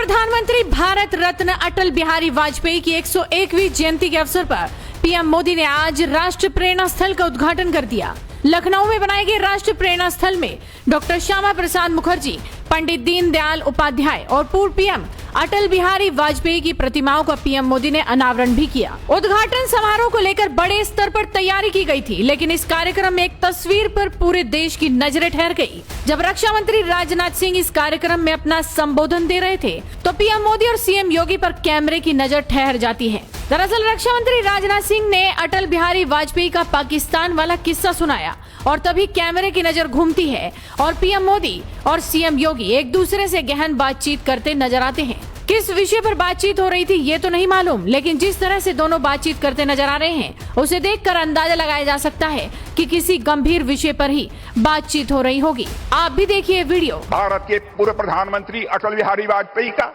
प्रधानमंत्री भारत रत्न अटल बिहारी वाजपेयी की 101वीं जयंती के अवसर पर पीएम मोदी ने आज राष्ट्रीय प्रेरणा स्थल का उद्घाटन कर दिया। लखनऊ में बनाए गए राष्ट्रीय प्रेरणा स्थल में डॉक्टर श्यामा प्रसाद मुखर्जी, पंडित दीनदयाल उपाध्याय और पूर्व पीएम अटल बिहारी वाजपेयी की प्रतिमाओं का पीएम मोदी ने अनावरण भी किया। उद्घाटन समारोह को लेकर बड़े स्तर पर तैयारी की गई थी, लेकिन इस कार्यक्रम में एक तस्वीर पर पूरे देश की नजरें ठहर गई। जब रक्षा मंत्री राजनाथ सिंह इस कार्यक्रम में अपना संबोधन दे रहे थे, तो पीएम मोदी और सीएम योगी पर कैमरे की नजर ठहर जाती है। दरअसल रक्षा मंत्री राजनाथ सिंह ने अटल बिहारी वाजपेयी का पाकिस्तान वाला किस्सा सुनाया और तभी कैमरे की नजर घूमती है और पीएम मोदी और सीएम योगी एक दूसरे से गहन बातचीत करते नजर आते हैं। किस विषय पर बातचीत हो रही थी ये तो नहीं मालूम, लेकिन जिस तरह से दोनों बातचीत करते नजर आ रहे हैं उसे देखकर अंदाजा लगाया जा सकता है कि किसी गंभीर विषय पर ही बातचीत हो रही होगी। आप भी देखिए वीडियो। भारत के पूर्व प्रधानमंत्री अटल बिहारी वाजपेयी का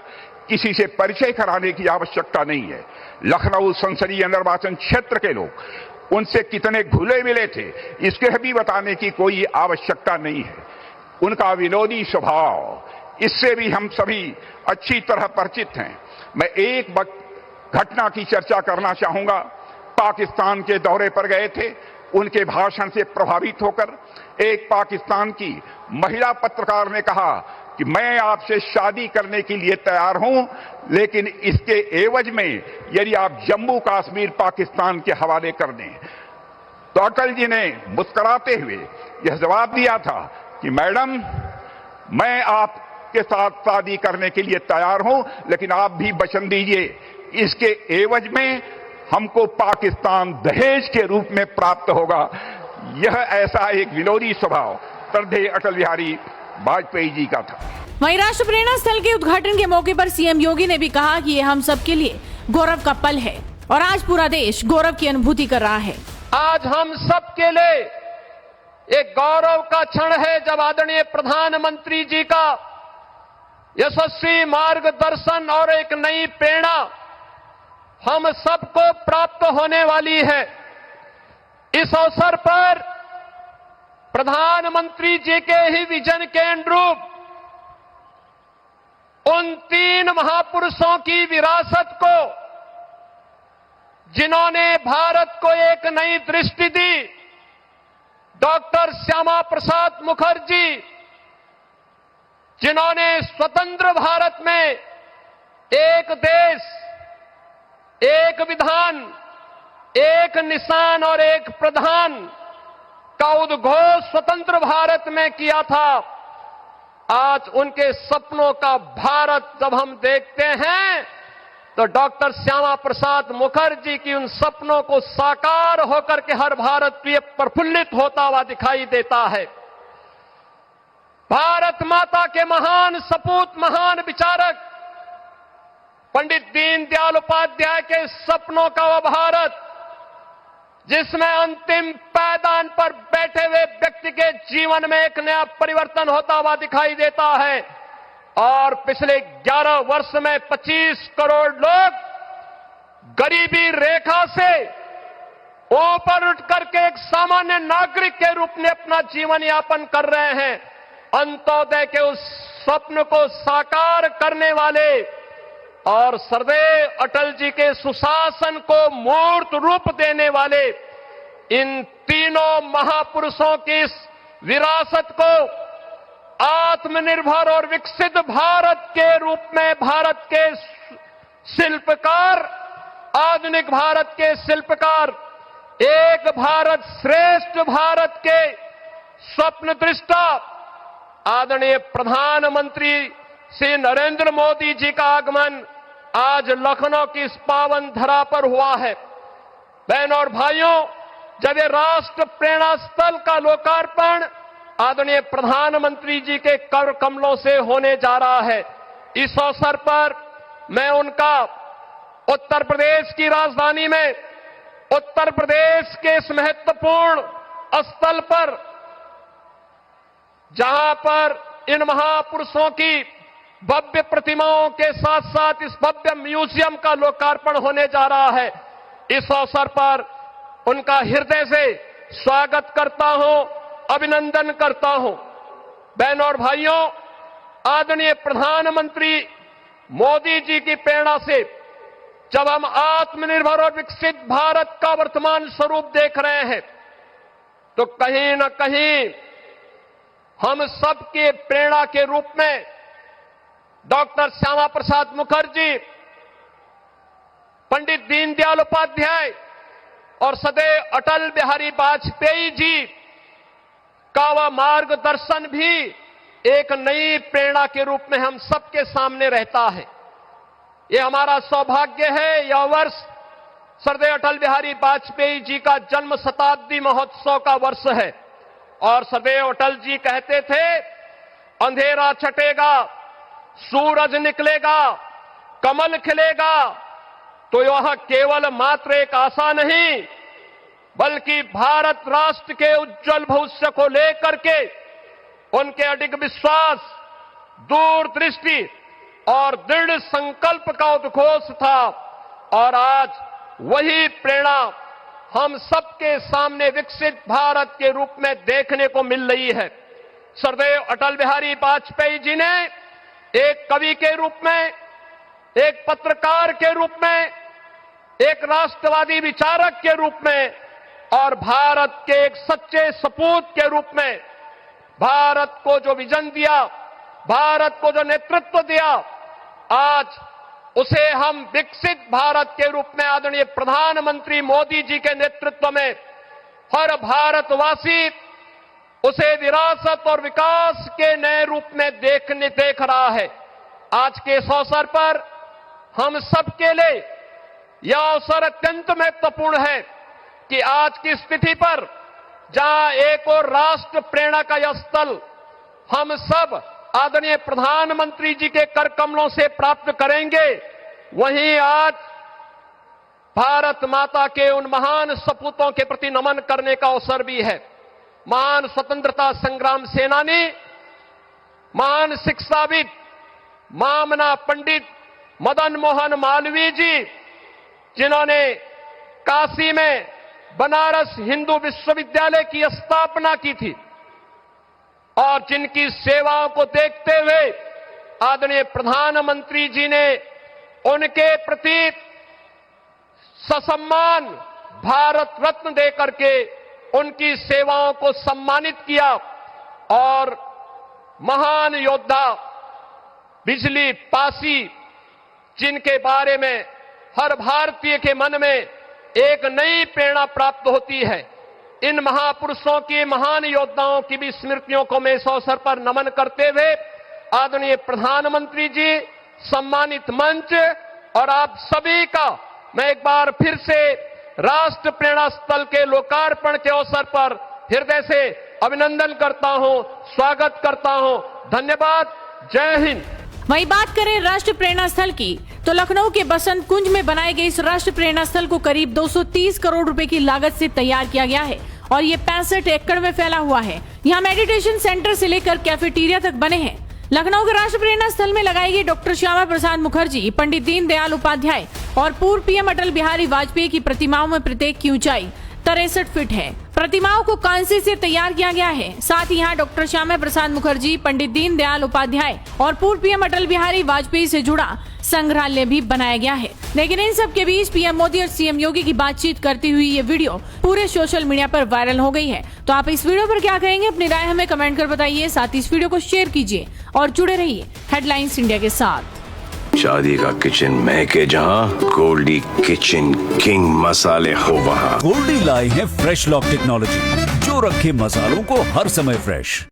किसी से परिचय कराने की आवश्यकता नहीं है। लखनऊ संसदीय निर्वाचन क्षेत्र के लोग उनसे कितने घुले मिले थे इसके भी बताने की कोई आवश्यकता नहीं है। उनका विनोदी स्वभाव, इससे भी हम सभी अच्छी तरह परिचित हैं। मैं एक घटना की चर्चा करना चाहूंगा। पाकिस्तान के दौरे पर गए थे। उनके भाषण से प्रभावित होकर एक पाकिस्तान की महिला पत्रकार ने कहा कि मैं आपसे शादी करने के लिए तैयार हूं, लेकिन इसके एवज में यदि आप जम्मू कश्मीर पाकिस्तान के हवाले कर दें। तो अटल जी ने मुस्कुराते हुए यह जवाब दिया था कि मैडम, मैं आपके साथ शादी करने के लिए तैयार हूं, लेकिन आप भी वचन दीजिए इसके एवज में हमको पाकिस्तान दहेज के रूप में प्राप्त होगा। यह ऐसा एक विनोदी स्वभाव श्रद्धेय अटल बिहारी वाजपेयी जी का था। वहीं राष्ट्रीय प्रेरणा स्थल के उद्घाटन के मौके पर सीएम योगी ने भी कहा कि ये हम सब के लिए गौरव का पल है और आज पूरा देश गौरव की अनुभूति कर रहा है। आज हम सब के लिए एक गौरव का क्षण है जब आदरणीय प्रधानमंत्री जी का यशस्वी मार्गदर्शन और एक नई प्रेरणा हम सबको प्राप्त होने वाली है। इस अवसर पर प्रधानमंत्री जी के ही विजन के अनुरूप उन तीन महापुरुषों की विरासत को, जिन्होंने भारत को एक नई दृष्टि दी, डॉक्टर श्यामा प्रसाद मुखर्जी, जिन्होंने स्वतंत्र भारत में एक देश, एक विधान, एक निशान और एक प्रधान का उद्घोष स्वतंत्र भारत में किया था। आज उनके सपनों का भारत जब हम देखते हैं तो डॉक्टर श्यामा प्रसाद मुखर्जी की उन सपनों को साकार होकर के हर भारतीय प्रफुल्लित होता हुआ दिखाई देता है। भारत माता के महान सपूत, महान विचारक पंडित दीनदयाल उपाध्याय के सपनों का वह भारत जिसमें अंतिम पायदान पर बैठे हुए व्यक्ति के जीवन में एक नया परिवर्तन होता हुआ दिखाई देता है। और पिछले 11 वर्ष में 25 करोड़ लोग गरीबी रेखा से ऊपर उठ करके एक सामान्य नागरिक के रूप में अपना जीवन यापन कर रहे हैं। अंत्योदय के उस स्वप्न को साकार करने वाले और सरदेव अटल जी के सुशासन को मूर्त रूप देने वाले इन तीनों महापुरुषों की इस विरासत को आत्मनिर्भर और विकसित भारत के रूप में भारत के शिल्पकार, आधुनिक भारत के शिल्पकार, एक भारत श्रेष्ठ भारत के स्वप्न दृष्टा आदरणीय प्रधानमंत्री श्री नरेंद्र मोदी जी का आगमन आज लखनऊ की इस पावन धरा पर हुआ है। बहनों और भाइयों, जब ये राष्ट्र प्रेरणा स्थल का लोकार्पण आदरणीय प्रधानमंत्री जी के कर कमलों से होने जा रहा है, इस अवसर पर मैं उनका उत्तर प्रदेश की राजधानी में, उत्तर प्रदेश के इस महत्वपूर्ण स्थल पर जहां पर इन महापुरुषों की भव्य प्रतिमाओं के साथ साथ इस भव्य म्यूजियम का लोकार्पण होने जा रहा है, इस अवसर पर उनका हृदय से स्वागत करता हूं, अभिनंदन करता हूं। बहनों और भाइयों, आदरणीय प्रधानमंत्री मोदी जी की प्रेरणा से जब हम आत्मनिर्भर और विकसित भारत का वर्तमान स्वरूप देख रहे हैं, तो कहीं न कहीं हम सबके प्रेरणा के रूप में डॉक्टर श्यामा प्रसाद मुखर्जी, पंडित दीनदयाल उपाध्याय और सदैव अटल बिहारी वाजपेयी जी का वह मार्गदर्शन भी एक नई प्रेरणा के रूप में हम सबके सामने रहता है। ये हमारा सौभाग्य है, यह वर्ष सरदेव अटल बिहारी वाजपेयी जी का जन्म शताब्दी महोत्सव का वर्ष है। और सदैव अटल जी कहते थे, अंधेरा छटेगा, सूरज निकलेगा, कमल खिलेगा, तो यह केवल मात्र एक आशा नहीं, बल्कि भारत राष्ट्र के उज्जवल भविष्य को लेकर के उनके अडिग विश्वास, दूरदृष्टि और दृढ़ संकल्प का उद्घोष था। और आज वही प्रेरणा हम सबके सामने विकसित भारत के रूप में देखने को मिल रही है। सरदेव अटल बिहारी वाजपेयी जी ने एक कवि के रूप में, एक पत्रकार के रूप में, एक राष्ट्रवादी विचारक के रूप में और भारत के एक सच्चे सपूत के रूप में भारत को जो विजन दिया, भारत को जो नेतृत्व दिया, आज उसे हम विकसित भारत के रूप में आदरणीय प्रधानमंत्री मोदी जी के नेतृत्व में हर भारतवासी उसे विरासत और विकास के नए रूप में देख रहा है। आज के इस अवसर पर हम सबके लिए यह अवसर अत्यंत महत्वपूर्ण है कि आज की स्थिति पर जहां एक और राष्ट्र प्रेरणा का यह स्थल हम सब आदरणीय प्रधानमंत्री जी के कर कमलों से प्राप्त करेंगे, वहीं आज भारत माता के उन महान सपूतों के प्रति नमन करने का अवसर भी है। महान स्वतंत्रता संग्राम सेनानी, महान शिक्षाविद, मामना पंडित मदन मोहन मालवीय जी, जिन्होंने काशी में बनारस हिंदू विश्वविद्यालय की स्थापना की थी और जिनकी सेवाओं को देखते हुए आदरणीय प्रधानमंत्री जी ने उनके प्रति ससम्मान भारत रत्न देकर के उनकी सेवाओं को सम्मानित किया। और महान योद्धा बिजली पासी, जिनके बारे में हर भारतीय के मन में एक नई प्रेरणा प्राप्त होती है, इन महापुरुषों की, महान योद्धाओं की भी स्मृतियों को मैं इस अवसर पर नमन करते हुए आदरणीय प्रधानमंत्री जी, सम्मानित मंच और आप सभी का मैं एक बार फिर से राष्ट्र प्रेरणा स्थल के लोकार्पण के अवसर पर हृदय से अभिनंदन करता हूं, स्वागत करता हूं। धन्यवाद। जय हिंद। वहीं बात करें राष्ट्र प्रेरणा स्थल की, तो लखनऊ के बसंत कुंज में बनाए गए इस राष्ट्र प्रेरणा स्थल को करीब 230 करोड़ रुपए की लागत से तैयार किया गया है और ये 65 एकड़ में फैला हुआ है। यहाँ मेडिटेशन सेंटर से लेकर कैफेटेरिया तक बने हैं। लखनऊ के राष्ट्र प्रेरणा स्थल में लगाई गई डॉक्टर श्यामा प्रसाद मुखर्जी, पंडित दीनदयाल उपाध्याय और पूर्व पीएम अटल बिहारी वाजपेयी की प्रतिमाओं में प्रत्येक की ऊंचाई 63 फीट है। प्रतिमाओं को कांसे से तैयार किया गया है। साथ ही यहाँ डॉक्टर श्यामा प्रसाद मुखर्जी, पंडित दीनदयाल उपाध्याय और पूर्व पीएम अटल बिहारी वाजपेयी से जुड़ा संग्रहालय भी बनाया गया है। लेकिन इन सब के बीच पीएम मोदी और सीएम योगी की बातचीत करती हुई ये वीडियो पूरे सोशल मीडिया पर वायरल हो गई है। तो आप इस वीडियो पर क्या कहेंगे, अपनी राय हमें कमेंट कर बताइए। साथ ही इस वीडियो को शेयर कीजिए और जुड़े रहिए हेडलाइंस इंडिया के साथ। शादी का किचन महके जहां, गोल्डी किचन किंग मसाले हो वहां। गोल्डी लाई है फ्रेश लॉक टेक्नोलॉजी जो रखे मसालों को हर समय फ्रेश।